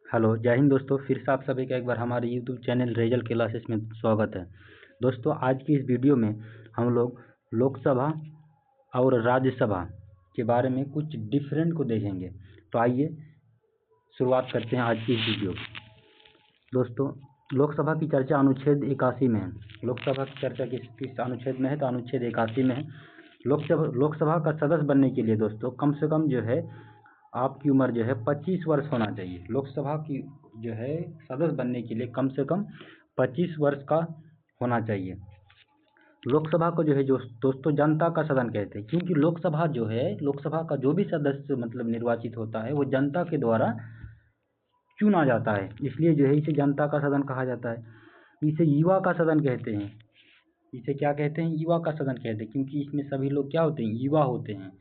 Hello, जय हिंद दोस्तों। फिर से आप सभी का एक बार हमारे यूट्यूब चैनल रेजल क्लासेस में स्वागत है। दोस्तों, आज की इस वीडियो में हम लोग लोकसभा और राज्यसभा के बारे में कुछ डिफरेंट को देखेंगे। तो आइए शुरुआत करते हैं आज की इस वीडियो की। दोस्तों, लोकसभा की चर्चा अनुच्छेद 81 में है। लोकसभा की चर्चा किस अनुच्छेद में है? तो अनुच्छेद 81 में है। लोकसभा का सदस्य बनने के लिए दोस्तों कम से कम जो है आपकी उम्र जो है 25 वर्ष होना चाहिए। लोकसभा की जो है सदस्य बनने के लिए कम से कम 25 वर्ष का होना चाहिए। लोकसभा को जो है दोस्तों जनता का सदन कहते हैं, क्योंकि लोकसभा का जो भी सदस्य मतलब निर्वाचित होता है वो जनता के द्वारा चुना जाता है, इसलिए जो है इसे जनता का सदन कहा जाता है। इसे युवा का सदन कहते हैं। इसे क्या कहते हैं? युवा का सदन कहते हैं, क्योंकि इसमें सभी लोग क्या होते हैं? युवा होते हैं।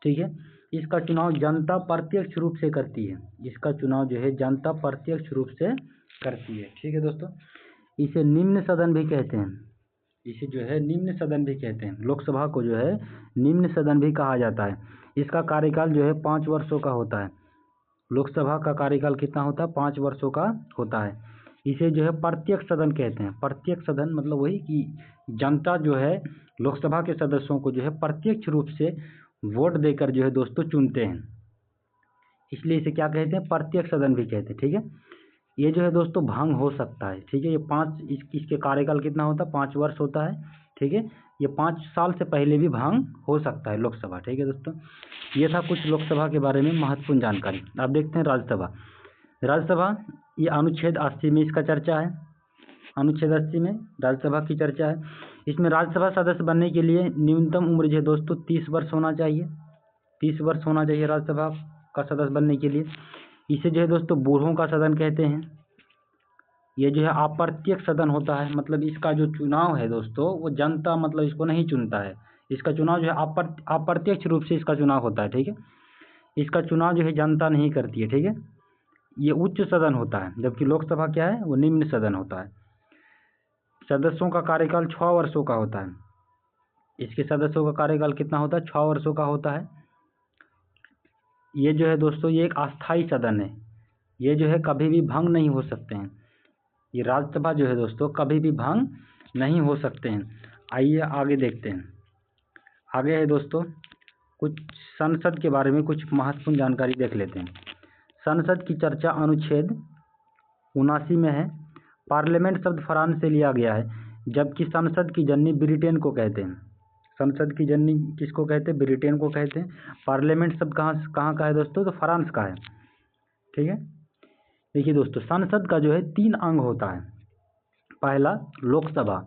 ठीक है। इसका चुनाव जनता प्रत्यक्ष रूप से करती है। इसका चुनाव जो है जनता प्रत्यक्ष रूप से करती है। ठीक है दोस्तों, इसे निम्न सदन भी कहते हैं। इसे जो है निम्न सदन भी कहते हैं। लोकसभा को जो है निम्न सदन भी कहा जाता है। इसका कार्यकाल जो है 5 वर्षों का होता है। लोकसभा का कार्यकाल कितना होता है? 5 वर्षों का होता है। इसे जो है प्रत्यक्ष सदन कहते हैं। प्रत्यक्ष सदन मतलब वही कि जनता जो है लोकसभा के सदस्यों को जो है प्रत्यक्ष रूप से वोट देकर जो है दोस्तों चुनते हैं, इसलिए इसे क्या कहते हैं? प्रत्यक्ष सदन भी कहते हैं। ठीक है। ये जो है दोस्तों भंग हो सकता है। ठीक है। ये इसके कार्यकाल कितना होता है? 5 वर्ष होता है। ठीक है। ये 5 साल से पहले भी भंग हो सकता है लोकसभा। ठीक है दोस्तों, ये था कुछ लोकसभा के बारे में महत्वपूर्ण जानकारी। अब देखते हैं राज्यसभा। राज्यसभा ये अनुच्छेद 80 में इसका चर्चा है। अनुच्छेद 80 में राज्यसभा की चर्चा है। इसमें राज्यसभा सदस्य बनने के लिए न्यूनतम उम्र जो है दोस्तों 30 वर्ष होना चाहिए। 30 वर्ष होना चाहिए राज्यसभा का सदस्य बनने के लिए। इसे जो है दोस्तों बूढ़ों का सदन कहते हैं। ये जो है अप्रत्यक्ष सदन होता है, मतलब इसका जो चुनाव है दोस्तों वो जनता मतलब इसको नहीं चुनता है। इसका चुनाव जो है अप्रत्यक्ष रूप से इसका चुनाव होता है। ठीक है। इसका चुनाव जो है जनता नहीं करती है। ठीक है। ये उच्च सदन होता है, जबकि लोकसभा क्या है? वो निम्न सदन होता है। सदस्यों का कार्यकाल 6 वर्षों का होता है। इसके सदस्यों का कार्यकाल कितना होता है? 6 वर्षों का होता है। ये जो है दोस्तों ये एक अस्थाई सदन है। ये जो है कभी भी भंग नहीं हो सकते हैं। ये राज्यसभा जो है दोस्तों कभी भी भंग नहीं हो सकते हैं। आइए आगे देखते हैं। आगे है दोस्तों कुछ संसद के बारे में कुछ महत्वपूर्ण जानकारी देख लेते हैं। संसद की चर्चा अनुच्छेद 79 में है। पार्लियामेंट शब्द फ्रांस से लिया गया है, जबकि संसद की जननी ब्रिटेन को कहते हैं। संसद की जननी किसको कहते हैं? ब्रिटेन को कहते हैं। पार्लियामेंट शब्द कहाँ का है दोस्तों? तो फ्रांस का है। ठीक है। देखिए दोस्तों, संसद का जो है 3 अंग होता है। पहला लोकसभा,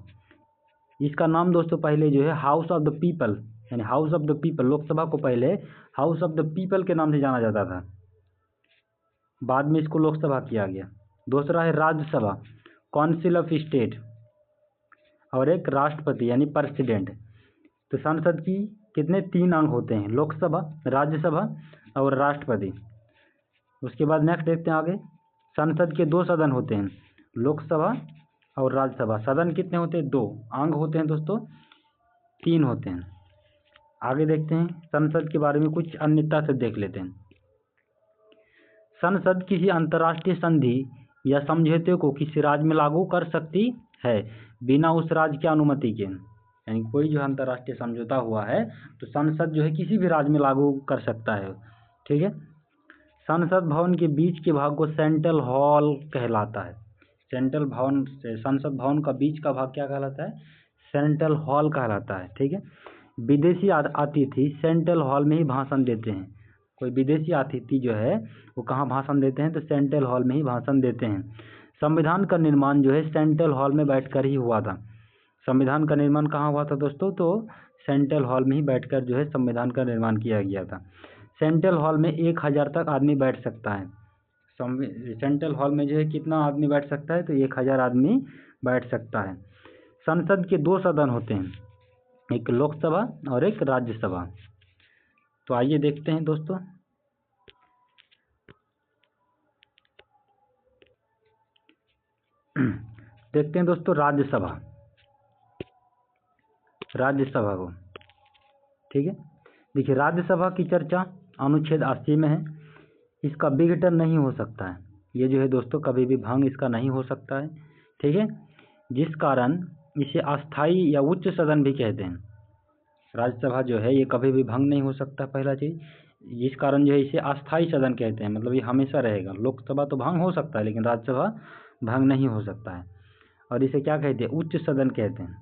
इसका नाम दोस्तों पहले जो है हाउस ऑफ द पीपल, यानी house of the people, Lok Sabha को पहले हाउस ऑफ द पीपल के नाम से जाना जाता था, बाद में इसको लोकसभा किया गया। दूसरा है राज्यसभा, काउंसिल ऑफ स्टेट, और एक राष्ट्रपति यानी प्रेसिडेंट। तो संसद की कितने 3 अंग होते हैं? लोकसभा, राज्यसभा और राष्ट्रपति। उसके बाद नेक्स्ट देखते हैं आगे। संसद के 2 सदन होते हैं, लोकसभा और राज्यसभा। सदन कितने होते हैं? 2। अंग होते हैं दोस्तों 3 होते हैं। आगे देखते हैं संसद के बारे में कुछ अन्यता से देख लेते हैं। संसद किसी अंतर्राष्ट्रीय संधि या समझौते को किसी राज्य में लागू कर सकती है बिना उस राज्य की अनुमति के। यानी कोई जो अंतर्राष्ट्रीय समझौता हुआ है तो संसद जो है किसी भी राज्य में लागू कर सकता है। ठीक है। संसद भवन के बीच के भाग को सेंट्रल हॉल कहलाता है। सेंट्रल भवन से संसद भवन का बीच का भाग क्या कहलाता है? सेंट्रल हॉल कहलाता है। ठीक है। विदेशी अतिथि सेंट्रल हॉल में ही भाषण देते हैं। कोई विदेशी अतिथि जो है वो कहाँ भाषण देते हैं? तो सेंट्रल हॉल में ही भाषण देते हैं। संविधान का निर्माण जो है सेंट्रल हॉल में बैठकर ही हुआ था। संविधान का निर्माण कहाँ हुआ था दोस्तों? तो सेंट्रल हॉल में ही बैठकर जो है संविधान का निर्माण किया गया था। सेंट्रल हॉल में 1000 तक आदमी बैठ सकता है। सेंट्रल हॉल में जो है कितना आदमी बैठ सकता है? तो 1000 आदमी बैठ सकता है। संसद के 2 सदन होते हैं, एक लोकसभा और एक राज्यसभा। तो आइए देखते हैं दोस्तों। देखते हैं दोस्तों राज्यसभा को। ठीक है। देखिए राज्यसभा की चर्चा अनुच्छेद 80 में है। इसका विघटन नहीं हो सकता है। ये जो है दोस्तों कभी भी भंग इसका नहीं हो सकता है, ठीक है। जिस कारण इसे अस्थाई या उच्च सदन भी कहते हैं। राज्यसभा जो है ये कभी भी भंग नहीं हो सकता, पहला चीज़। जिस कारण जो है इसे अस्थाई सदन कहते हैं, मतलब ये हमेशा रहेगा। लोकसभा तो भंग हो सकता है लेकिन राज्यसभा भंग नहीं हो सकता है। और इसे क्या कहते हैं, उच्च सदन कहते हैं।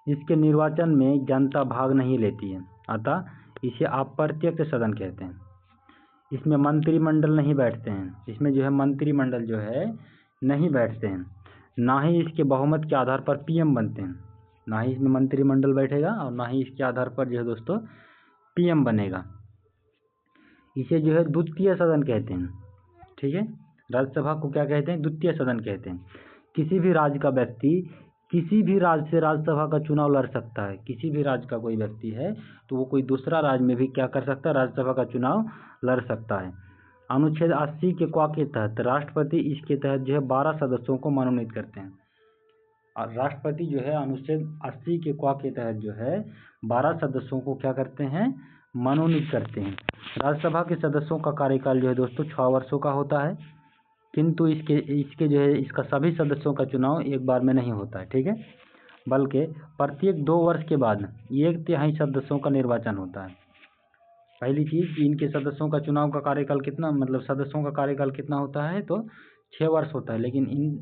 इसके निर्वाचन में जनता भाग नहीं लेती है, अतः इसे अप्रत्यक्ष सदन कहते हैं। इसमें मंत्रिमंडल नहीं बैठते हैं, इसमें जो है मंत्रिमंडल जो है नहीं बैठते हैं। ना ही इसके बहुमत के आधार पर पीएम बनते हैं, ना ही इसमें मंत्रिमंडल बैठेगा और ना ही इसके आधार पर जो है दोस्तों पीएम बनेगा। इसे जो है द्वितीय सदन कहते हैं, ठीक है। राज्यसभा को क्या कहते हैं, द्वितीय सदन कहते हैं। किसी भी राज्य का व्यक्ति किसी भी राज्य से राज्यसभा का चुनाव लड़ सकता है। किसी भी राज्य का कोई व्यक्ति है तो वो कोई दूसरा राज्य में भी क्या कर सकता है, राज्यसभा का चुनाव लड़ सकता है। अनुच्छेद 80 के क के तहत राष्ट्रपति इसके तहत जो है 12 सदस्यों को मनोनीत करते हैं। और राष्ट्रपति जो है अनुच्छेद 80 के क के तहत जो है 12 सदस्यों को क्या करते हैं, मनोनीत करते हैं। राज्यसभा के सदस्यों का कार्यकाल जो है दोस्तों 6 वर्षों का होता है, किंतु इसके जो है इसका सभी सदस्यों का चुनाव एक बार में नहीं होता है, ठीक है, बल्कि प्रत्येक 2 वर्ष के बाद 1/3 सदस्यों का निर्वाचन होता है। पहली चीज़, इनके सदस्यों का चुनाव का कार्यकाल कितना, मतलब सदस्यों का कार्यकाल कितना होता है, तो 6 वर्ष होता है। लेकिन इन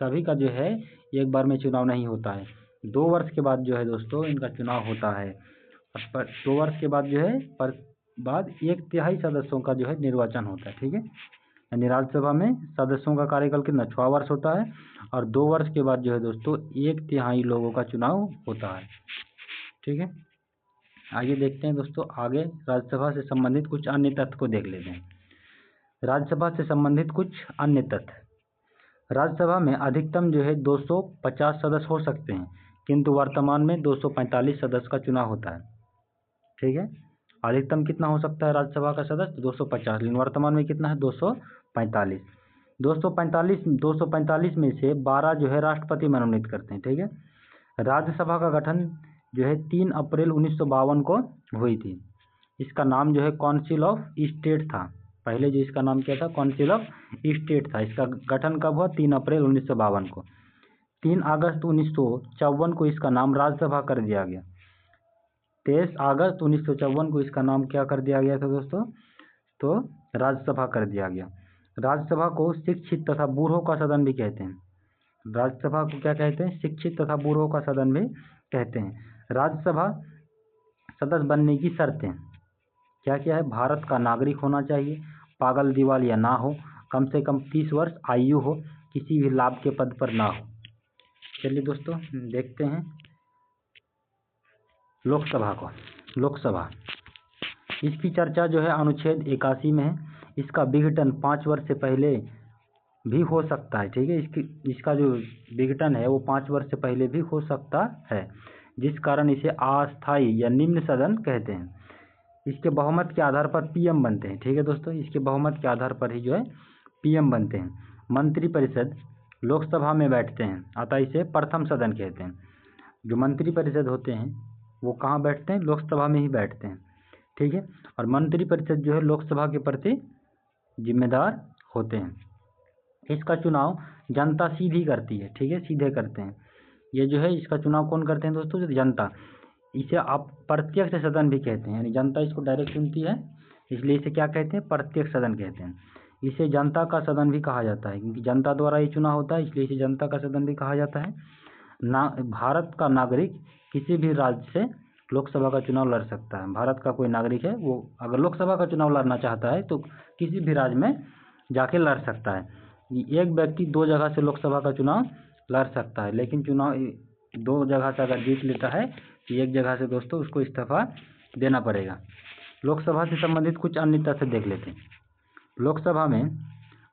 सभी का जो है एक बार में चुनाव नहीं होता है, 2 वर्ष के बाद जो है दोस्तों इनका चुनाव होता है। पर 2 वर्ष के बाद जो है बाद 1/3 सदस्यों का जो है निर्वाचन होता है, ठीक है। यानी राज्यसभा में सदस्यों का कार्यकाल कितना 6 वर्ष होता है और 2 वर्ष के बाद जो है दोस्तों 1/3 लोगों का चुनाव होता है, ठीक है। आइए देखते हैं दोस्तों, आगे राज्यसभा से संबंधित कुछ अन्य तथ्य को देख लेते हैं। राज्यसभा से संबंधित कुछ अन्य तथ्य। राज्यसभा में अधिकतम जो है 250 सदस्य हो सकते हैं, किंतु वर्तमान में 245 सदस्य का चुनाव होता है, ठीक है। अधिकतम कितना हो सकता है राज्यसभा का सदस्य, 250, लेकिन वर्तमान में कितना है, 245। 245 में से 12 जो है राष्ट्रपति मनोनीत करते हैं, ठीक है। राज्यसभा का गठन जो है 3 अप्रैल 1952 को हुई थी। इसका नाम जो है काउंसिल ऑफ स्टेट था। पहले जो इसका नाम क्या था, काउंसिल ऑफ स्टेट था। इसका गठन कब हुआ, 3 अप्रैल 1952 को। 3 अगस्त 1954 को इसका नाम राज्यसभा कर दिया गया। 23 अगस्त 1954 को इसका नाम क्या कर दिया गया था दोस्तों, तो राज्यसभा कर दिया गया। राज्यसभा को शिक्षित तथा बूढ़ों का सदन भी कहते हैं। राज्यसभा को क्या कहते हैं, शिक्षित तथा बूढ़ों का सदन भी कहते हैं। राज्यसभा सदस्य बनने की शर्तें क्या क्या है, भारत का नागरिक होना चाहिए, पागल दिवालिया ना हो, कम से कम 30 वर्ष आयु हो, किसी भी लाभ के पद पर ना हो। चलिए दोस्तों देखते हैं लोकसभा को। लोकसभा इसकी चर्चा जो है अनुच्छेद 81 में है। इसका विघटन 5 वर्ष से पहले भी हो सकता है, ठीक है। इसका जो विघटन है वो 5 वर्ष से पहले भी हो सकता है, जिस कारण इसे अस्थायी या निम्न सदन कहते हैं। इसके बहुमत के आधार पर पीएम बनते हैं, ठीक है दोस्तों। इसके बहुमत के आधार पर ही जो है पीएम बनते हैं। मंत्रिपरिषद लोकसभा में बैठते हैं, अतः इसे प्रथम सदन कहते हैं। जो मंत्रिपरिषद होते हैं वो कहाँ बैठते हैं, लोकसभा में ही बैठते हैं, ठीक है। और मंत्रिपरिषद जो है लोकसभा के प्रति जिम्मेदार होते हैं। इसका चुनाव जनता सीधी करती है, ठीक है, सीधे करते हैं। ये जो है इसका चुनाव कौन करते हैं दोस्तों, जो जनता। इसे आप प्रत्यक्ष सदन भी कहते हैं, यानी जनता इसको डायरेक्ट चुनती है, इसलिए इसे क्या कहते हैं, प्रत्यक्ष सदन कहते हैं। इसे जनता का सदन भी कहा जाता है, क्योंकि जनता द्वारा ये चुनाव होता है, इसलिए इसे जनता का सदन भी कहा जाता है। भारत का नागरिक किसी भी राज्य से लोकसभा का चुनाव लड़ सकता है। भारत का कोई नागरिक है वो अगर लोकसभा का चुनाव लड़ना चाहता है तो किसी भी राज्य में जाके लड़ सकता है। एक व्यक्ति 2 जगह से लोकसभा का चुनाव लड़ सकता है, लेकिन चुनाव 2 जगह से अगर जीत लेता है तो एक जगह से दोस्तों उसको इस्तीफा देना पड़ेगा। लोकसभा से संबंधित कुछ अन्य तथ्य देख लेते हैं। लोकसभा में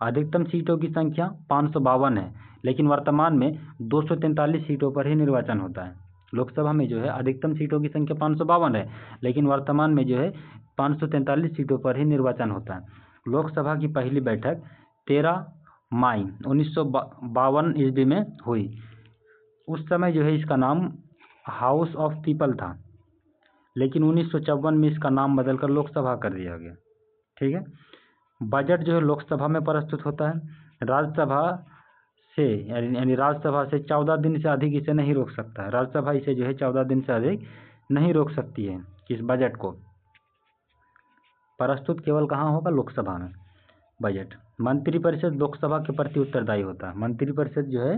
अधिकतम सीटों की संख्या 552 है, लेकिन वर्तमान में 243 सीटों पर ही निर्वाचन होता है। लोकसभा में जो है अधिकतम सीटों की संख्या 552 है, लेकिन वर्तमान में जो है 543 सीटों पर ही निर्वाचन होता है। लोकसभा की पहली बैठक 13 मई 1952 ईस्वी में हुई। उस समय जो है इसका नाम हाउस ऑफ पीपल था, लेकिन 1954 में इसका नाम बदलकर लोकसभा कर दिया गया, ठीक है। बजट जो है लोकसभा में प्रस्तुत होता है, राज्यसभा से यानी राज्यसभा से 14 दिन से अधिक इसे नहीं रोक सकता है। राज्यसभा इसे जो है 14 दिन से अधिक नहीं रोक सकती है। किस बजट को प्रस्तुत केवल कहाँ होगा? लोकसभा में बजट। मंत्रिपरिषद लोकसभा के प्रति उत्तरदायी होता है। मंत्रिपरिषद जो है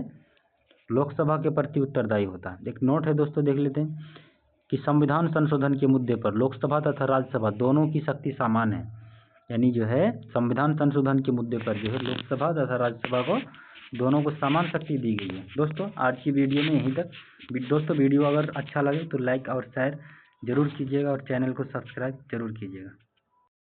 लोकसभा के प्रति उत्तरदायी होता है। एक नोट है दोस्तों, देख लेते हैं कि संविधान संशोधन के मुद्दे पर लोकसभा तथा राज्यसभा दोनों की शक्ति समान है। यानी जो है संविधान संशोधन के मुद्दे पर जो है लोकसभा तथा राज्यसभा को दोनों को समान शक्ति दी गई है। दोस्तों आज की वीडियो में यहीं तक। दोस्तों वीडियो अगर अच्छा लगे तो लाइक और शेयर जरूर कीजिएगा और चैनल को सब्सक्राइब जरूर कीजिएगा।